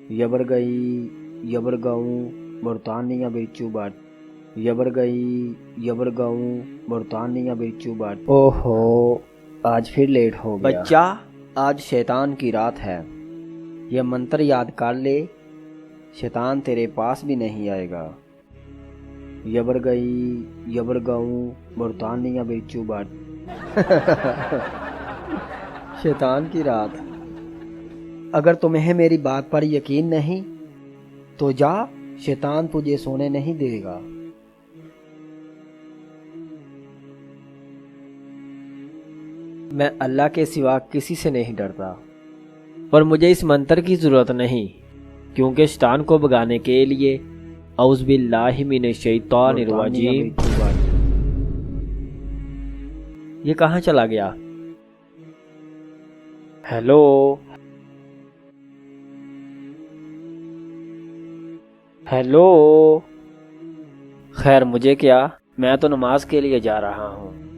Yabargai, Yabargaon, Bortania Birchubat. Yabargai, Yabargaon, Bortania Birchubat. اوہو آج پھر لیٹ ہو گیا۔ بچہ آج شیطان کی رات ہے، یہ منتر یاد کر لے، شیطان تیرے پاس بھی نہیں آئے گا۔ Yabargai, Yabargaon, Bortania Birchubat. شیطان کی رات۔ اگر تمہیں میری بات پر یقین نہیں تو جا، شیطان تجھے سونے نہیں دے گا۔ میں اللہ کے سوا کسی سے نہیں ڈرتا، اور مجھے اس منتر کی ضرورت نہیں، کیونکہ شیطان کو بھگانے کے لیے اعوذ باللہ من الشیطان الرجیم۔ یہ کہاں چلا گیا؟ ہیلو ہیلو، خیر مجھے کیا، میں تو نماز کے لیے جا رہا ہوں۔